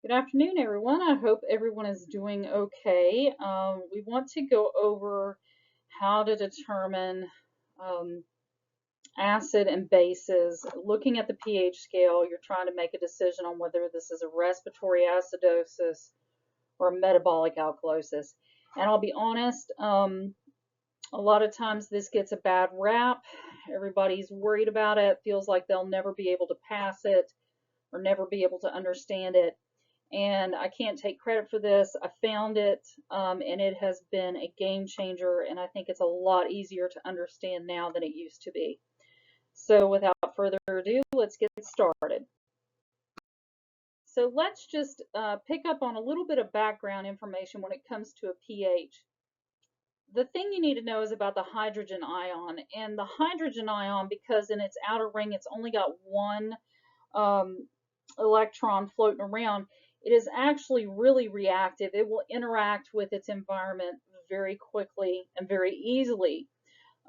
Good afternoon, everyone. I hope everyone is doing okay. We want to go over how to determine um, acid and bases. Looking at the pH scale, you're trying to make a decision on whether this is a respiratory acidosis or a metabolic alkalosis. And I'll be honest, a lot of times this gets a bad rap. Everybody's worried about it, feels like they'll never be able to pass it or never be able to understand it. And I can't take credit for this. I found it, and it has been a game changer, and I think it's a lot easier to understand now than it used to be. So without further ado, let's get started. So let's just pick up on a little bit of background information when it comes to a pH. The thing you need to know is about the hydrogen ion, and the hydrogen ion, because in its outer ring it's only got one um, electron floating around, it is actually really reactive. It will interact with its environment very quickly and very easily.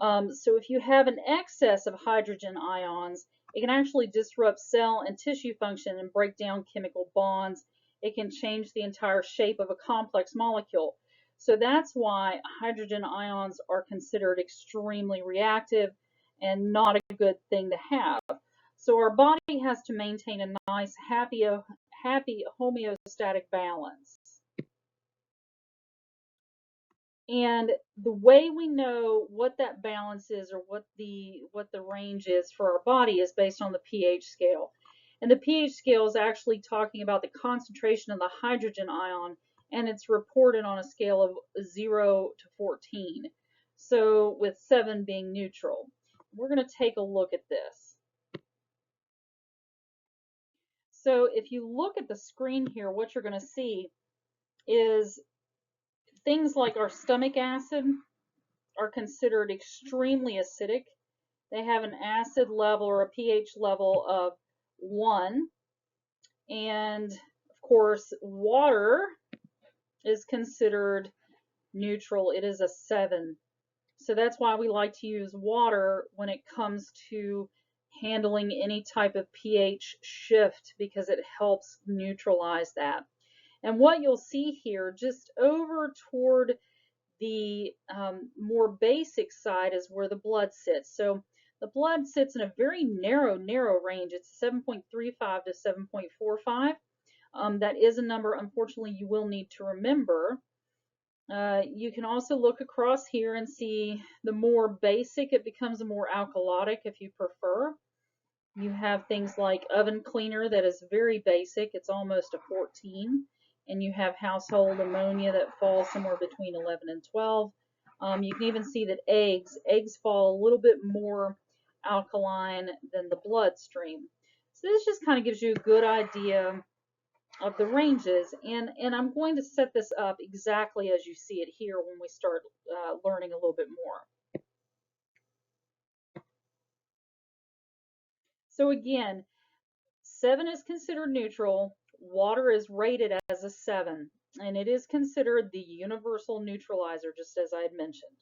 So if you have an excess of hydrogen ions, it can actually disrupt cell and tissue function and break down chemical bonds. It can change the entire shape of a complex molecule. So that's why hydrogen ions are considered extremely reactive and not a good thing to have. So our body has to maintain a nice, happy homeostatic balance. And the way we know what that balance is or what the range is for our body is based on the pH scale. And the pH scale is actually talking about the concentration of the hydrogen ion, and it's reported on a scale of 0 to 14. So with 7 being neutral. We're going to take a look at this. So if you look at the screen here, what you're going to see is things like our stomach acid are considered extremely acidic. They have an acid level or a pH level of 1. And of course, water is considered neutral. It is a 7. So that's why we like to use water when it comes to handling any type of pH shift, because it helps neutralize that. And what you'll see here, just over toward the more basic side, is where the blood sits. So the blood sits in a very narrow range. It's 7.35 to 7.45. That is a number, unfortunately, you will need to remember. You can also look across here and see the more basic, it becomes a more alkalotic if you prefer. You have things like oven cleaner that is very basic, it's almost a 14. And you have household ammonia that falls somewhere between 11 and 12. You can even see that eggs fall a little bit more alkaline than the bloodstream. So this just kind of gives you a good idea of the ranges, and I'm going to set this up exactly as you see it here when we start learning a little bit more. So again, 7 is considered neutral. Water is rated as a 7, and it is considered the universal neutralizer, just as I had mentioned.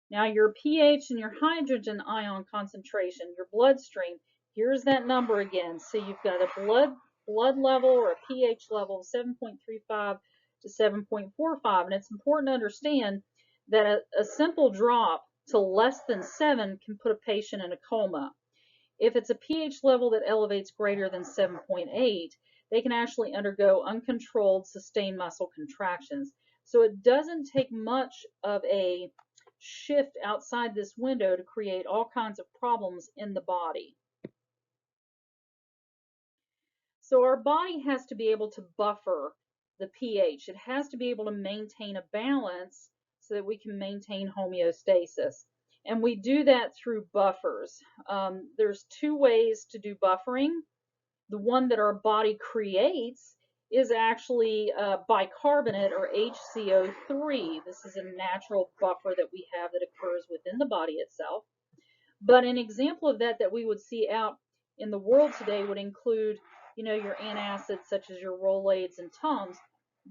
Now your pH and your hydrogen ion concentration, your bloodstream, here's that number again. So you've got a blood level or a pH level of 7.35 to 7.45, and it's important to understand that a simple drop to less than 7 can put a patient in a coma. If it's a pH level that elevates greater than 7.8, they can actually undergo uncontrolled sustained muscle contractions. So it doesn't take much of a shift outside this window to create all kinds of problems in the body. So our body has to be able to buffer the pH. It has to be able to maintain a balance so that we can maintain homeostasis. And we do that through buffers. There's 2 ways to do buffering. The one that our body creates is actually bicarbonate, or HCO3. This is a natural buffer that we have that occurs within the body itself. But an example of that we would see out in the world today would include, your antacids such as your Rolaids and Tums.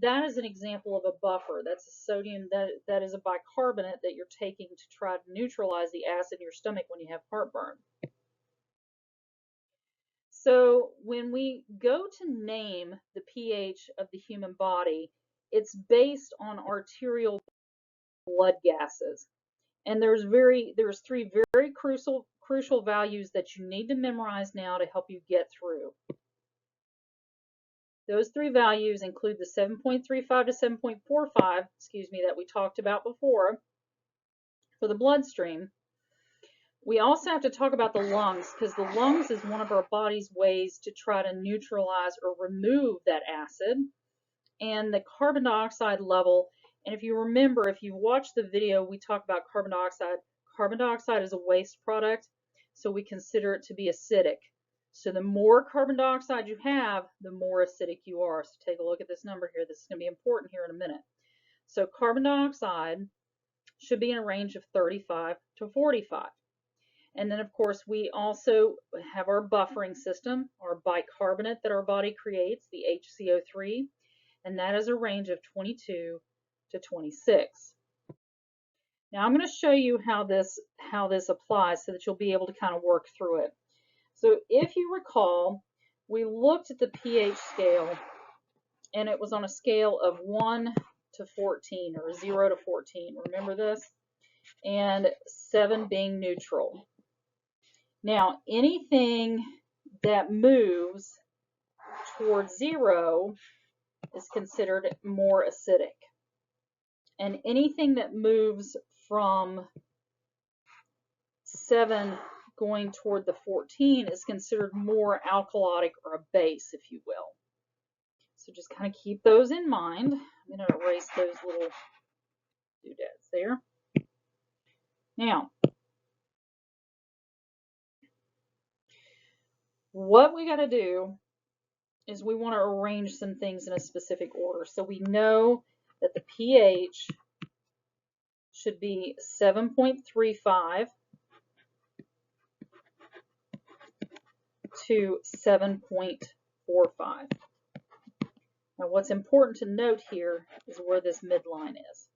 That is an example of a buffer. That's a sodium that is a bicarbonate that you're taking to try to neutralize the acid in your stomach when you have heartburn. So when we go to name the pH of the human body, it's based on arterial blood gases. And there's three very crucial values that you need to memorize now to help you get through. Those three values include the 7.35 to 7.45, that we talked about before for the bloodstream. We also have to talk about the lungs, because the lungs is one of our body's ways to try to neutralize or remove that acid, and the carbon dioxide level. And if you remember, if you watch the video, we talk about carbon dioxide. Carbon dioxide is a waste product, so we consider it to be acidic. So the more carbon dioxide you have, the more acidic you are. So take a look at this number here. This is going to be important here in a minute. So carbon dioxide should be in a range of 35 to 45. And then, of course, we also have our buffering system, our bicarbonate that our body creates, the HCO3, and that is a range of 22 to 26. Now I'm going to show you how this applies so that you'll be able to kind of work through it. So if you recall, we looked at the pH scale, and it was on a scale of 1 to 14, or 0 to 14. Remember this? And 7 being neutral. Now, anything that moves towards 0 is considered more acidic. And anything that moves from 7 going toward the 14 is considered more alkalotic, or a base, if you will. So just kind of keep those in mind. I'm going to erase those little doodads there. Now, what we got to do is we want to arrange some things in a specific order. So we know that the pH should be 7.35 to 7.45. Now what's important to note here is where this midline is.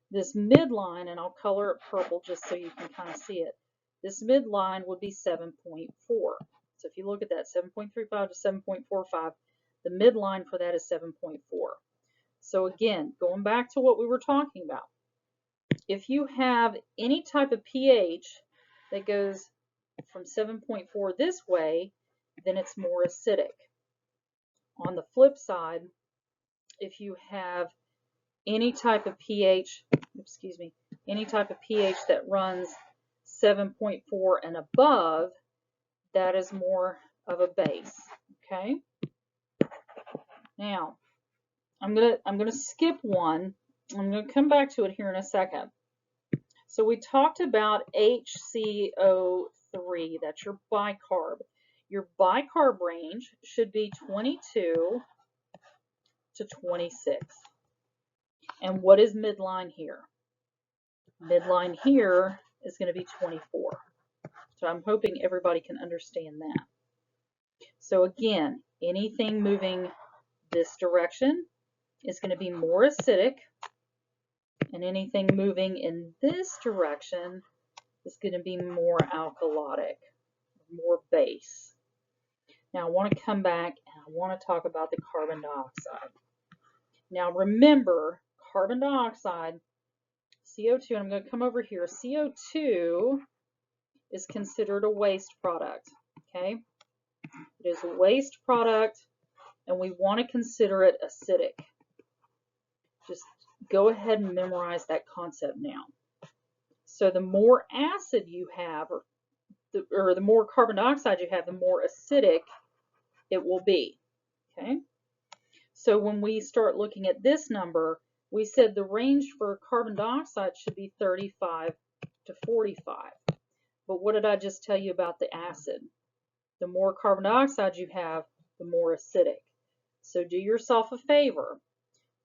This midline, and I'll color it purple just so you can kind of see it, this midline would be 7.4. So if you look at that, 7.35 to 7.45, the midline for that is 7.4. So again, going back to what we were talking about, if you have any type of pH that goes from 7.4 this way, then it's more acidic. On the flip side, if you have any type of pH, any type of pH that runs 7.4 and above, that is more of a base. Okay. Now, I'm gonna skip one. I'm gonna come back to it here in a second. So we talked about HCO3. That's your bicarb. Your bicarb range should be 22 to 26. And what is midline here? Midline here is going to be 24. So I'm hoping everybody can understand that. So again, anything moving this direction is going to be more acidic, and anything moving in this direction is going to be more alkalotic, more base. Now I want to come back and I want to talk about the carbon dioxide. Now remember, carbon dioxide, CO2, and I'm going to come over here. CO2 is considered a waste product, okay? It is a waste product, and we want to consider it acidic. Just go ahead and memorize that concept now. So the more acid you have, or the more carbon dioxide you have, the more acidic it will be, okay? So when we start looking at this number, we said the range for carbon dioxide should be 35 to 45. But what did I just tell you about the acid? The more carbon dioxide you have, the more acidic. So do yourself a favor.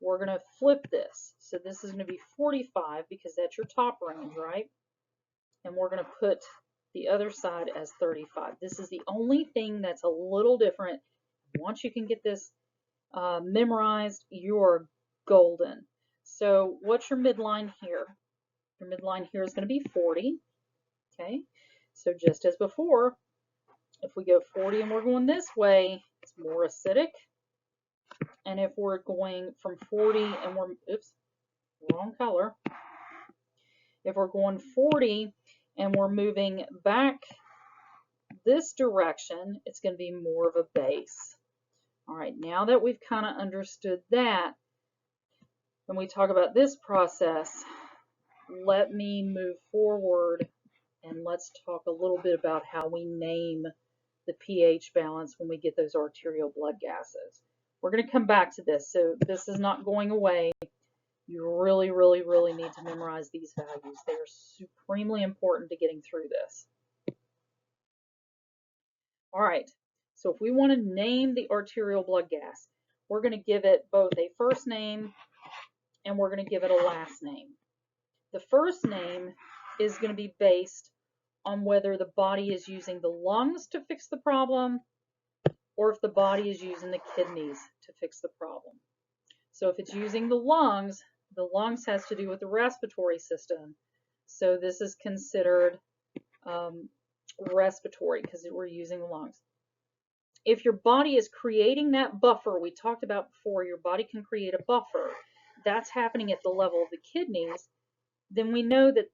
We're going to flip this. So this is going to be 45 because that's your top range, right? And we're going to put the other side as 35. This is the only thing that's a little different. Once you can get this memorized, you're golden. So what's your midline here? Your midline here is going to be 40. Okay, so just as before, If we go 40 and we're going this way, it's more acidic. And if we're going from 40 and we're, oops, wrong color. If we're going 40 and we're moving back this direction, it's going to be more of a base. All right, now that we've kind of understood that, when we talk about this process, let me move forward and let's talk a little bit about how we name the pH balance when we get those arterial blood gases. We're going to come back to this, so this is not going away. You really, really, really need to memorize these values. They are supremely important to getting through this. All right, so if we want to name the arterial blood gas, we're going to give it both a first name and we're going to give it a last name. The first name is going to be based on whether the body is using the lungs to fix the problem or if the body is using the kidneys to fix the problem. So if it's using the lungs has to do with the respiratory system. So this is considered respiratory because we're using the lungs. If your body is creating that buffer we talked about before, your body can create a buffer. That's happening at the level of the kidneys. Then we know that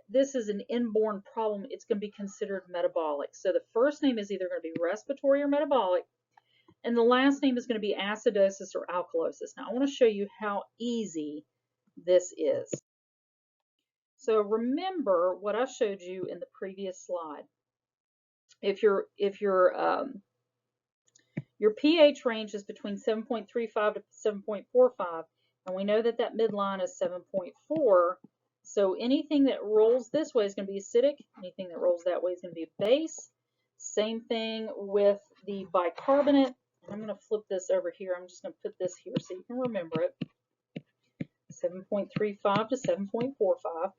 this is an inborn problem. It's going to be considered metabolic. So the first name is either going to be respiratory or metabolic, and the last name is going to be acidosis or alkalosis. Now I want to show you how easy this is. So remember what I showed you in the previous slide. If your pH range is between 7.35 to 7.45, and we know that that midline is 7.4, so anything that rolls this way is going to be acidic, anything that rolls that way is going to be base. Same thing with the bicarbonate. I'm going to flip this over here. I'm just going to put this here so you can remember it. 7.35 to 7.45.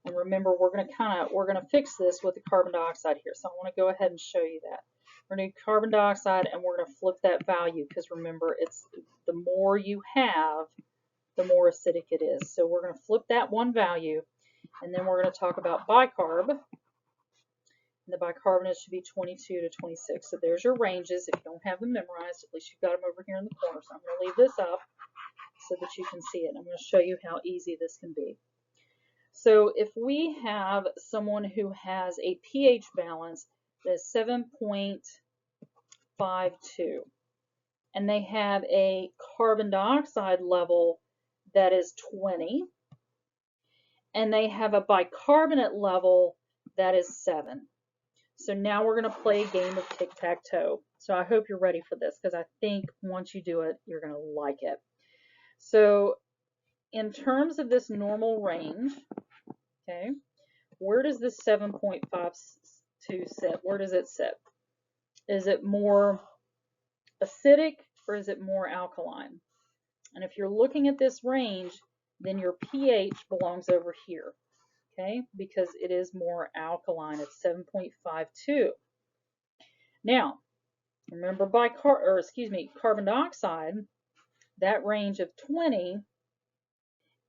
And remember, we're going to fix this with the carbon dioxide here. So I want to go ahead and show you that. We're going to do carbon dioxide and we're going to flip that value because remember, it's the more you have, the more acidic it is. So we're going to flip that one value, and then we're going to talk about bicarb. And the bicarbonate should be 22 to 26. So there's your ranges. If you don't have them memorized, at least you've got them over here in the corner. So I'm going to leave this up so that you can see it. I'm going to show you how easy this can be. So if we have someone who has a pH balance that is 7.52 and they have a carbon dioxide level that is 20 and they have a bicarbonate level that is 7. So now we're going to play a game of tic-tac-toe. So I hope you're ready for this because I think once you do it, you're going to like it. So in terms of this normal range, okay, where does this 7.52 sit? Where does it sit? Is it more acidic or is it more alkaline? And if you're looking at this range, then your pH belongs over here, okay, because it is more alkaline at 7.52. Now, remember carbon dioxide, that range of 20,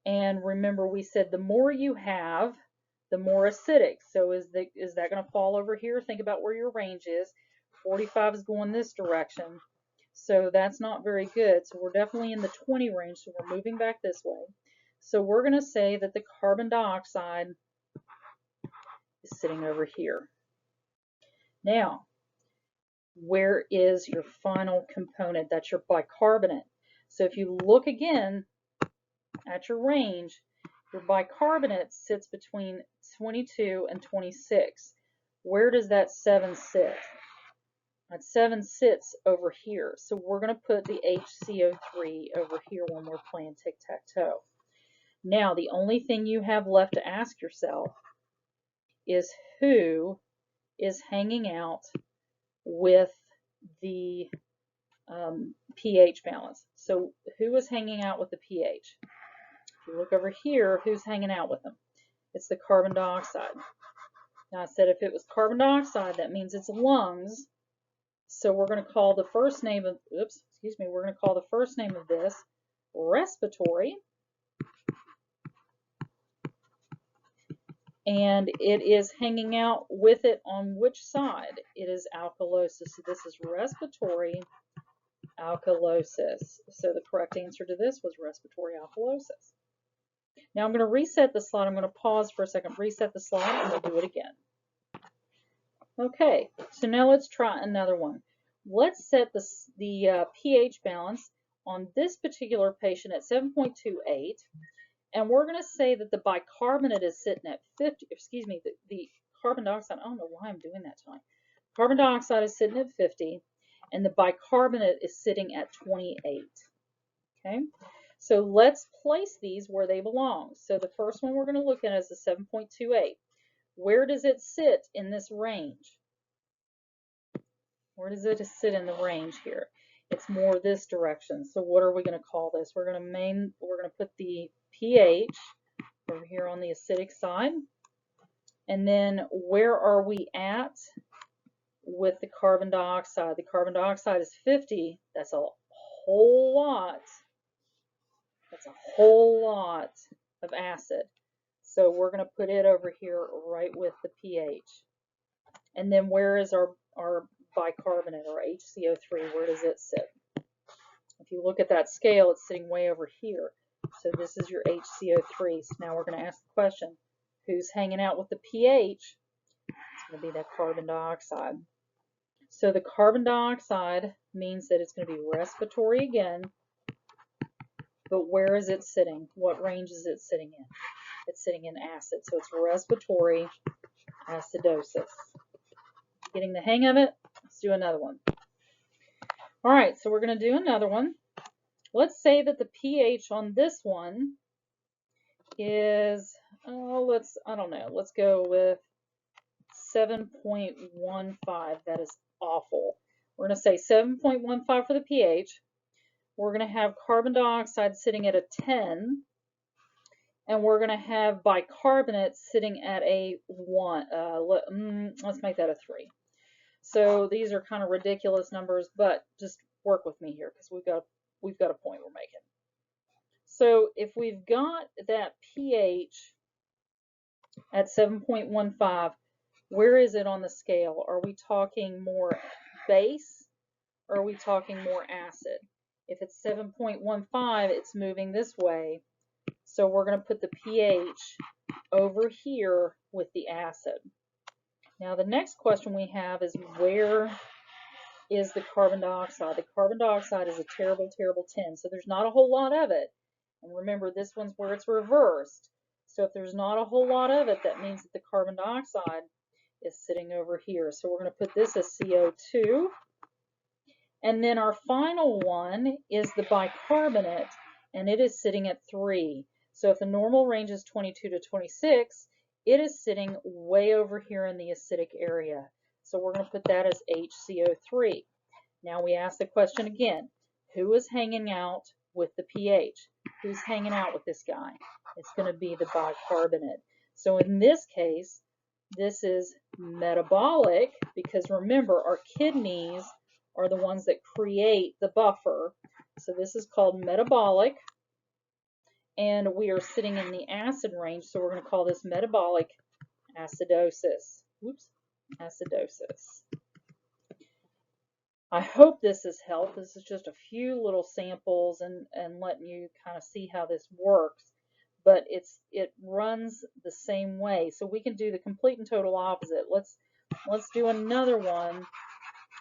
and remember we said the more you have, the more acidic. So is that going to fall over here? Think about where your range is. 45 is going this direction. So that's not very good. So we're definitely in the 20 range. So we're moving back this way. So we're going to say that the carbon dioxide is sitting over here. Now, where is your final component? That's your bicarbonate. So if you look again at your range, your bicarbonate sits between 22 and 26. Where does that 7 sit? That 7 sits over here. So we're going to put the HCO3 over here when we're playing tic-tac-toe. Now, the only thing you have left to ask yourself is who is hanging out with the pH balance. So who is hanging out with the pH? If you look over here, who's hanging out with them? It's the carbon dioxide. Now I said if it was carbon dioxide, that means it's lungs. So we're going to call the first name of, we're going to call the first name of this respiratory. and it is hanging out with it on which side? It is alkalosis. So this is respiratory alkalosis. So the correct answer to this was respiratory alkalosis. Now I'm going to reset the slide. I'm going to pause for a second, reset the slide, and we'll do it again. Okay, so now let's try another one. Let's set the pH balance on this particular patient at 7.28, and we're going to say that the bicarbonate is sitting at 50, excuse me, the carbon dioxide, I don't know why I'm doing that tonight. Carbon dioxide is sitting at 50, and the bicarbonate is sitting at 28. Okay, so let's place these where they belong. So the first one we're going to look at is the 7.28. Where does it sit in this range? Where does it sit in the range here? It's more this direction. So what are we going to call this? We're going to put the pH over here on the acidic side. And then where are we at with the carbon dioxide? The carbon dioxide is 50. That's a whole lot. That's a whole lot of acid. So we're going to put it over here right with the pH. And then where is our bicarbonate, or HCO3? Where does it sit? If you look at that scale, it's sitting way over here. So this is your HCO3. So now we're going to ask the question, who's hanging out with the pH? It's going to be that carbon dioxide. So the carbon dioxide means that it's going to be respiratory again, but where is it sitting? What range is it sitting in? It's sitting in acid, so it's respiratory acidosis. Getting the hang of it? Let's do another one. All right, so we're going to do another one. Let's say that the pH on this one is, I don't know, let's go with 7.15. That is awful. We're going to say 7.15 for the pH. We're going to have carbon dioxide sitting at a 10, and we're going to have bicarbonate sitting at a 1. Let's make that a 3. So these are kind of ridiculous numbers, but just work with me here because we've got a point we're making. So if we've got that pH at 7.15, where is it on the scale? Are we talking more base, or are we talking more acid? If it's 7.15, it's moving this way. So we're going to put the pH over here with the acid. Now the next question we have is, where is the carbon dioxide? The carbon dioxide is a terrible, terrible 10, so there's not a whole lot of it. And remember, this one's where it's reversed. So if there's not a whole lot of it, that means that the carbon dioxide is sitting over here. So we're going to put this as CO2. And then our final one is the bicarbonate, and it is sitting at 3. So if the normal range is 22 to 26, it is sitting way over here in the acidic area. So we're going to put that as HCO3. Now we ask the question again, who is hanging out with the pH? Who's hanging out with this guy? It's going to be the bicarbonate. So in this case, this is metabolic, because remember, our kidneys are the ones that create the buffer. So this is called metabolic, and we are sitting in the acid range, so we're going to call this metabolic acidosis. Oops, acidosis. I hope this has helped. This is just a few little samples and letting you kind of see how this works, but it runs the same way. So we can do the complete and total opposite. Let's do another one.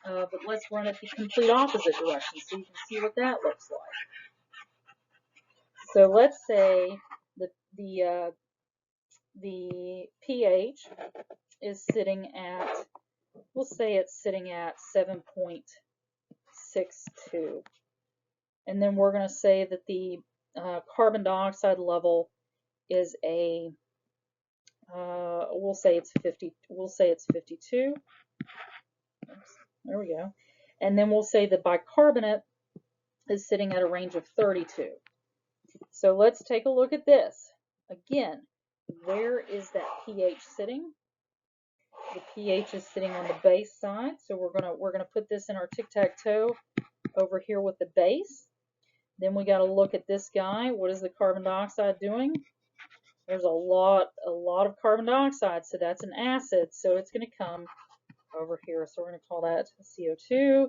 But let's run it the complete opposite direction so you can see what that looks like. So let's say the pH is sitting at, we'll say it's sitting at 7.62. And then we're going to say that the carbon dioxide level is a, we'll say it's 52. Oops. There we go. And then we'll say the bicarbonate is sitting at a range of 32. So let's take a look at this. Again, where is that pH sitting? The pH is sitting on the base side. So we're gonna put this in our tic-tac-toe over here with the base. Then we got to look at this guy. What is the carbon dioxide doing? There's a lot of carbon dioxide, so that's an acid, so it's going to come over here. So we're going to call that CO2.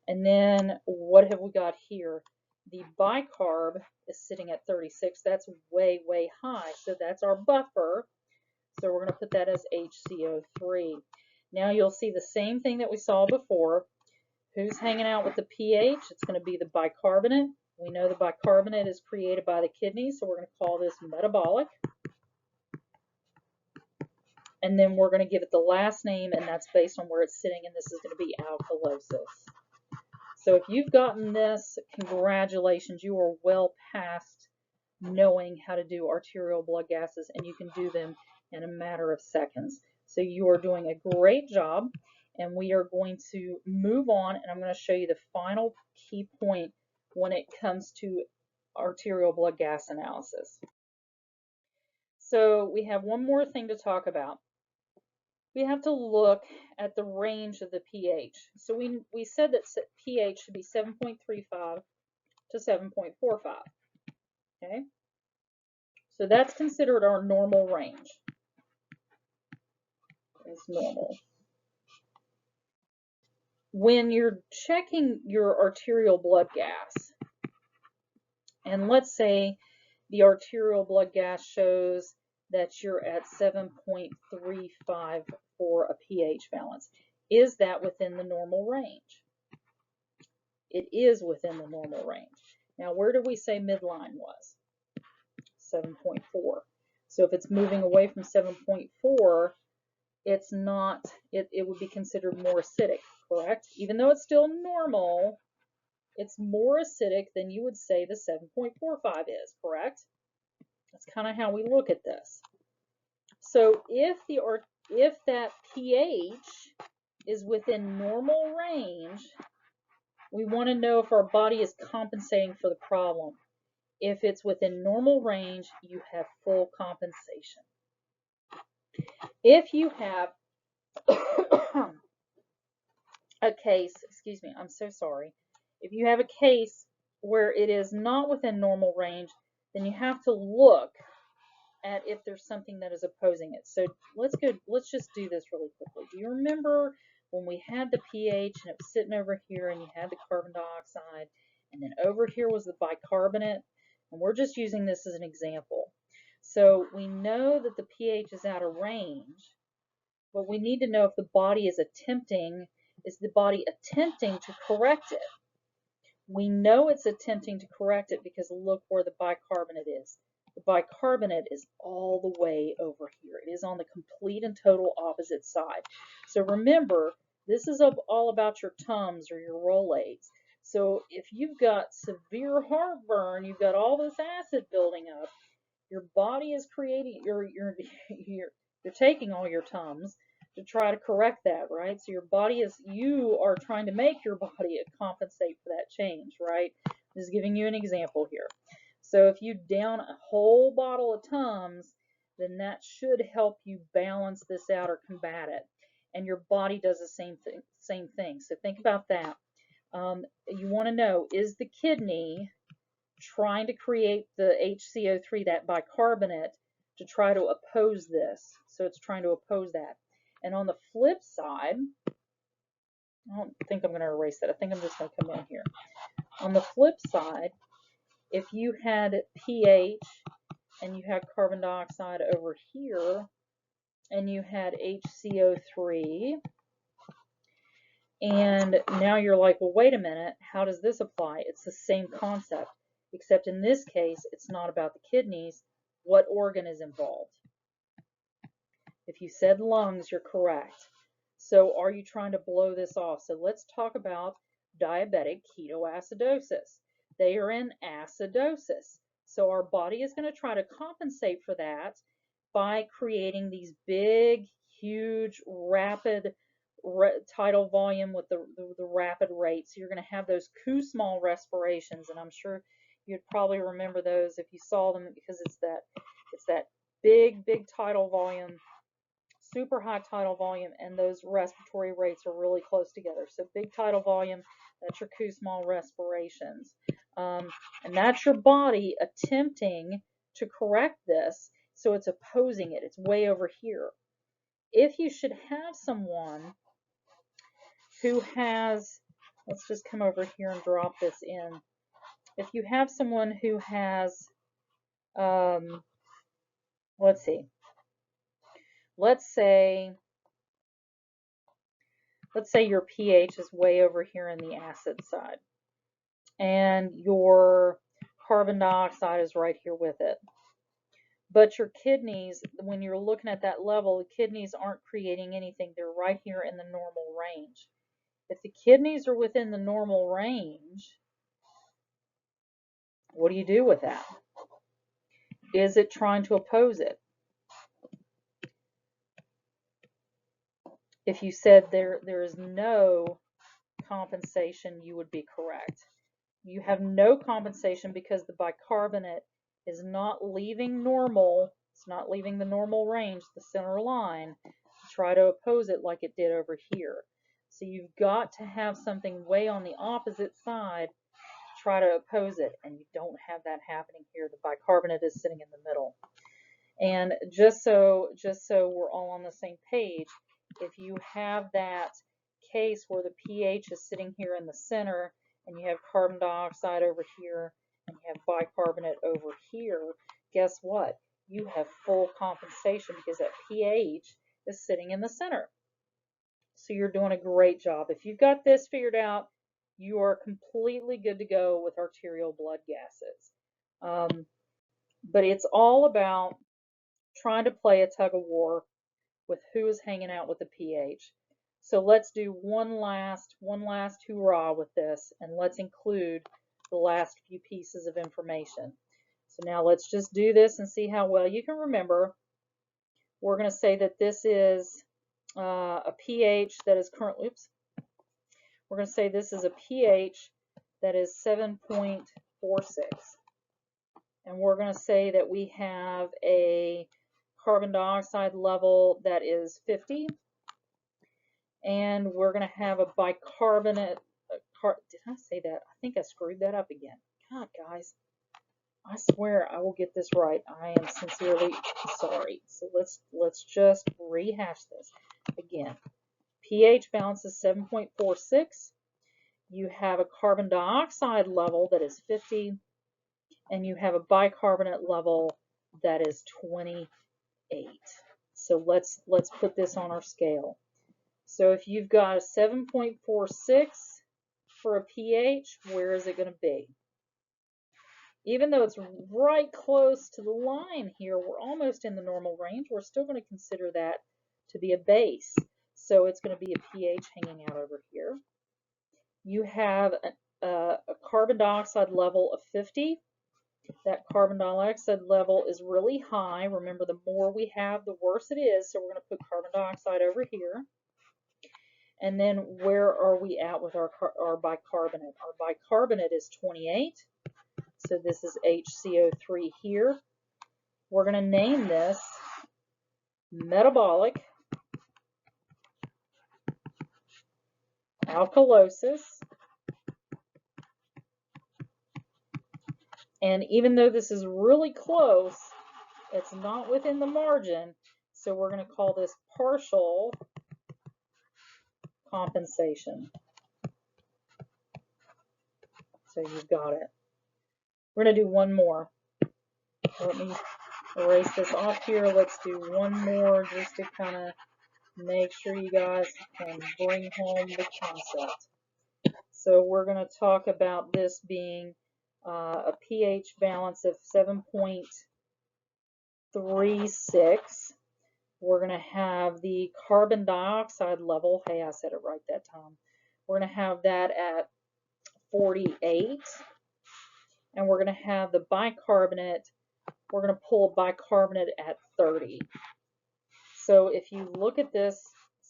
And then what have we got here? The bicarb is sitting at 36. That's way, way high. So that's our buffer. So we're going to put that as HCO3. Now you'll see the same thing that we saw before. Who's hanging out with the pH? It's going to be the bicarbonate. We know the bicarbonate is created by the kidneys, so we're going to call this metabolic. And then we're going to give it the last name, and that's based on where it's sitting, and this is going to be alkalosis. So if you've gotten this, congratulations, you are well past knowing how to do arterial blood gases, and you can do them in a matter of seconds. So you are doing a great job, and we are going to move on, and I'm going to show you the final key point when it comes to arterial blood gas analysis. So we have one more thing to talk about. We have to look at the range of the pH. So we said that pH should be 7.35 to 7.45. Okay? So that's considered our normal range. It's normal. When you're checking your arterial blood gas, and let's say the arterial blood gas shows that you're at 7.35 for a pH balance, is that within the normal range? It is within the normal range. Now, where did we say midline was? 7.4. So if it's moving away from 7.4, it's not, it would be considered more acidic, correct? Even though it's still normal, it's more acidic than you would say the 7.45 is, correct? That's kind of how we look at this. So if that pH is within normal range, we want to know if our body is compensating for the problem. If it's within normal range, you have full compensation. If you have a case, excuse me, I'm so sorry. If you have a case where it is not within normal range, then you have to look at if there's something that is opposing it. So let's just do this really quickly. Do you remember when we had the pH and it was sitting over here and you had the carbon dioxide and then over here was the bicarbonate? And we're just using this as an example. So we know that the pH is out of range, but we need to know if the body is attempting to correct it. We know it's attempting to correct it because look where the bicarbonate is. The bicarbonate is all the way over here. It is on the complete and total opposite side. So remember, this is all about your Tums or your Rolaids. So if you've got severe heartburn, you've got all this acid building up, your body is creating, you're taking all your Tums to try to correct that, right? So you are trying to make your body compensate for that change, right? Just giving you an example here. So if you down a whole bottle of Tums, then that should help you balance this out or combat it. And your body does the same thing. So think about that. You want to know, is the kidney trying to create the HCO3, that bicarbonate, to try to oppose this? So it's trying to oppose that. And on the flip side, I don't think I'm going to erase that. I think I'm just going to come in here. On the flip side, if you had pH and you had carbon dioxide over here and you had HCO3, and now you're like, well, wait a minute, how does this apply? It's the same concept, except in this case, it's not about the kidneys. What organ is involved? If you said lungs, you're correct. So are you trying to blow this off? So let's talk about diabetic ketoacidosis. They are in acidosis. So our body is going to try to compensate for that by creating these big, huge, rapid tidal volume with the rapid rate. So you're going to have those Kussmaul respirations, and I'm sure you'd probably remember those if you saw them, because it's that big tidal volume, super high tidal volume, and those respiratory rates are really close together. So big tidal volume, that's your Kussmaul respirations. And that's your body attempting to correct this. So it's opposing it. It's way over here. If you should have someone who has, let's just come over here and drop this in. If you have someone who has, let's see, let's say your pH is way over here in the acid side, and your carbon dioxide is right here with it. But your kidneys, when you're looking at that level, the kidneys aren't creating anything. They're right here in the normal range. If the kidneys are within the normal range, what do you do with that? Is it trying to oppose it? If you said there is no compensation, you would be correct. You have no compensation because the bicarbonate is not leaving normal. It's not leaving the normal range, the center line, to try to oppose it like it did over here. So you've got to have something way on the opposite side to try to oppose it, and you don't have that happening here. The bicarbonate is sitting in the middle. And just so we're all on the same page, if you have that case where the pH is sitting here in the center and you have carbon dioxide over here and you have bicarbonate over here, guess what? You have full compensation because that pH is sitting in the center. So you're doing a great job. If you've got this figured out, you are completely good to go with arterial blood gases. But it's all about trying to play a tug of war with who is hanging out with the pH. So let's do one last hoorah with this, and let's include the last few pieces of information. So now let's just do this and see how well you can remember. We're going to say that this is a pH that is currently, we're going to say this is a pH that is 7.46. And we're going to say that we have a carbon dioxide level that is 50. And we're going to have a bicarbonate. Did I say that? I think I screwed that up again. God, guys. I swear I will get this right. I am sincerely sorry. So let's just rehash this again. pH balance is 7.46. You have a carbon dioxide level that is 50, and you have a bicarbonate level that is 28. So let's put this on our scale. So if you've got a 7.46 for a pH, where is it going to be? Even though it's right close to the line here, we're almost in the normal range, we're still going to consider that to be a base. So it's going to be a pH hanging out over here. You have a carbon dioxide level of 50. That carbon dioxide level is really high. Remember, the more we have, the worse it is. So we're going to put carbon dioxide over here. And then where are we at with our bicarbonate? Our bicarbonate is 28. So this is HCO3 here. We're going to name this metabolic alkalosis. And even though this is really close, it's not within the margin. So we're going to call this partial compensation. So you've got it. We're going to do one more. Let me erase this off here. Let's do one more just to kind of make sure you guys can bring home the concept. So we're going to talk about this being a pH balance of 7.36. We're going to have the carbon dioxide level, hey, I said it right that time. We're going to have that at 48. And we're going to have the bicarbonate, we're going to pull bicarbonate at 30. So if you look at this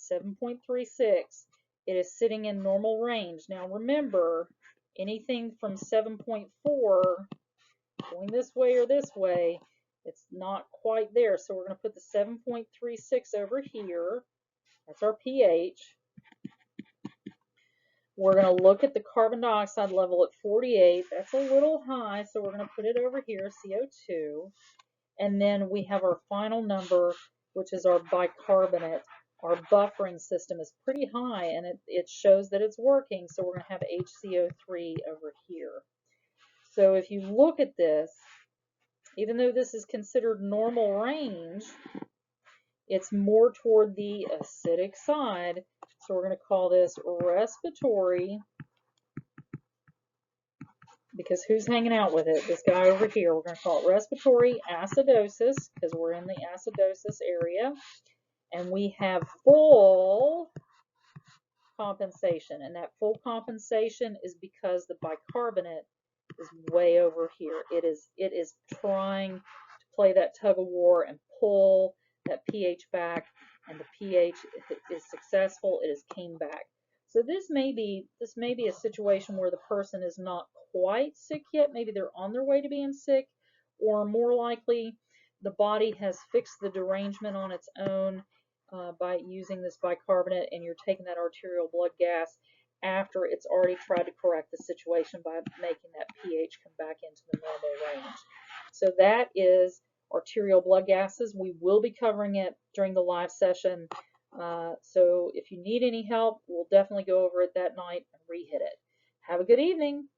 7.36, it is sitting in normal range. Now remember, anything from 7.4 going this way or this way, it's not quite there. So we're going to put the 7.36 over here. That's our pH. We're going to look at the carbon dioxide level at 48. That's a little high, so we're going to put it over here, CO2. And then we have our final number, which is our bicarbonate. Our buffering system is pretty high, and it shows that it's working, so we're going to have HCO3 over here. So if you look at this, even though this is considered normal range, it's more toward the acidic side. So we're going to call this respiratory, because who's hanging out with it? This guy over here. We're going to call it respiratory acidosis, because we're in the acidosis area. And we have full compensation, and that full compensation is because the bicarbonate is way over here. It is trying to play that tug of war and pull that pH back, and the pH is successful. It has came back. So this may be a situation where the person is not quite sick yet. Maybe they're on their way to being sick, or more likely the body has fixed the derangement on its own by using this bicarbonate, and you're taking that arterial blood gas after it's already tried to correct the situation by making that pH come back into the normal range. So that is arterial blood gases. We will be covering it during the live session. So if you need any help, we'll definitely go over it that night and re-hit it. Have a good evening.